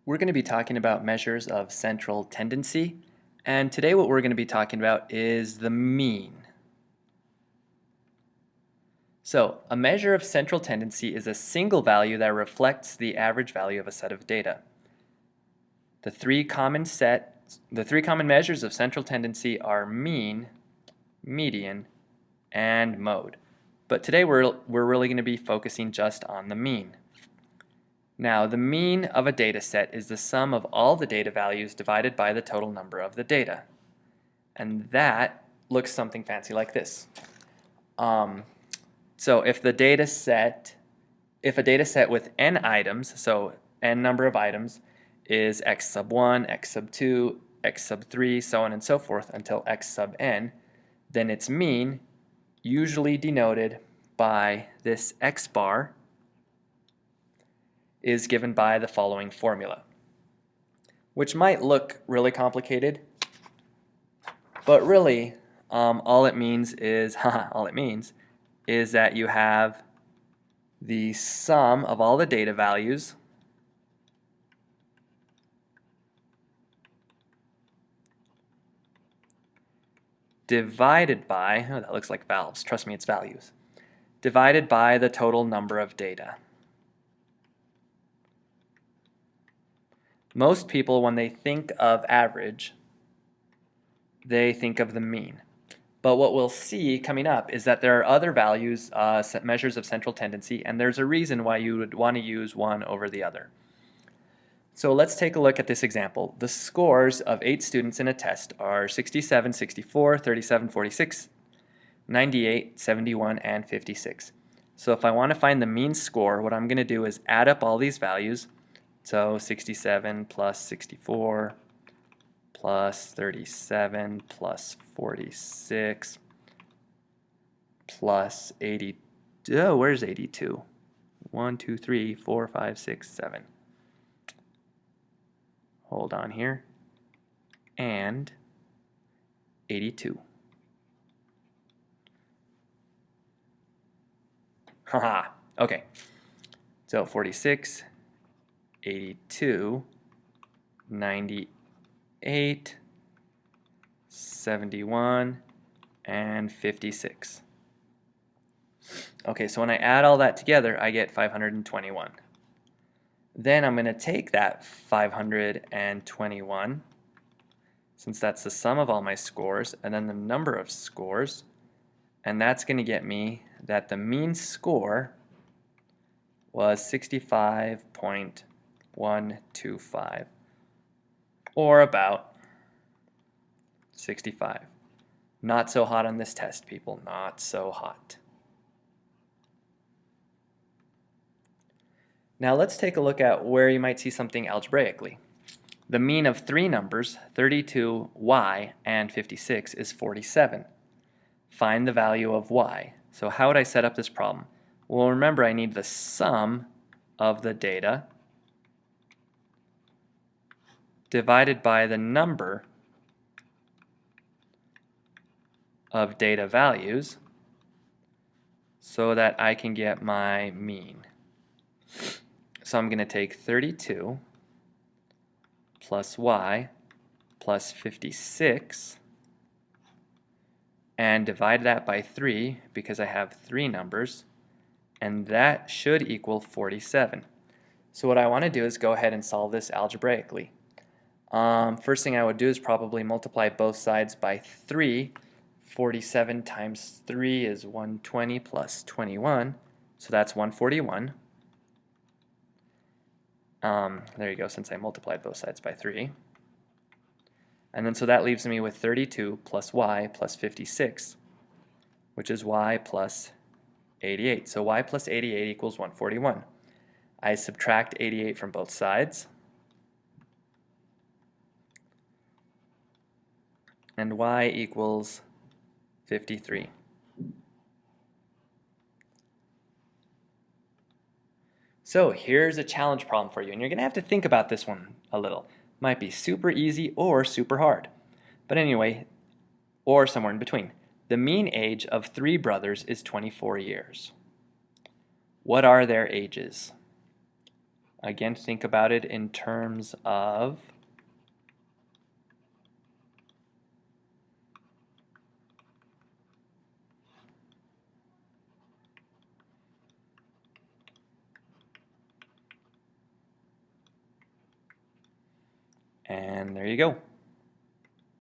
We're going to be talking about measures of central tendency, and today what we're going to be talking about is the mean. So, a measure of central tendency is a single value that reflects the average value of a set of data. The three common measures of central tendency are mean, median, and mode. But today we're really going to be focusing just on the mean. Now, the mean of a data set is the sum of all the data values divided by the total number of the data. And that looks something fancy like this. So if a data set with n items, so n number of items, is x sub 1, x sub 2, x sub 3, so on and so forth until x sub n, then its mean, usually denoted by this x bar, is given by the following formula, which might look really complicated, but really all it means is that you have the sum of all the data values divided by, oh, that looks like valves, trust me, it's values, divided by the total number of data. Most people, when they think of average, they think of the mean. But what we'll see coming up is that there are other values, measures of central tendency, and there's a reason why you would want to use one over the other. So let's take a look at this example. The scores of 8 students in a test are 67, 64, 37, 46, 98, 71, and 56. So if I want to find the mean score, what I'm going to do is add up all these values. So 67 plus 64 plus 37 plus 46 plus 80. Oh, where's 82? 1, 2, 3, 4, 5, 6, 7. Hold on here. And 82. Haha. Okay. So 46, 82, 98, 71, and 56. Okay, so when I add all that together, I get 521. Then I'm going to take that 521, since that's the sum of all my scores, and then the number of scores, and that's going to get me that the mean score was 65.125, or about 65. Not so hot on this test, people, not so hot. Now let's take a look at where you might see something algebraically. The mean of 3 numbers, 32, y, and 56, is 47. Find the value of y. So how would I set up this problem? Well, remember, I need the sum of the data divided by the number of data values so that I can get my mean. So I'm going to take 32 plus y plus 56 and divide that by 3 because I have 3 numbers, and that should equal 47. So what I want to do is go ahead and solve this algebraically. First thing I would do is probably multiply both sides by 3. 47 times 3 is 120 plus 21, so that's 141. There you go, since I multiplied both sides by 3. And then so that leaves me with 32 plus y plus 56, which is y plus 88. So y plus 88 equals 141. I subtract 88 from both sides, and y equals 53. So here's a challenge problem for you, and you're going to have to think about this one a little. Might be super easy or super hard. But anyway, or somewhere in between. The mean age of 3 brothers is 24 years. What are their ages? Again, think about it in terms of and there you go.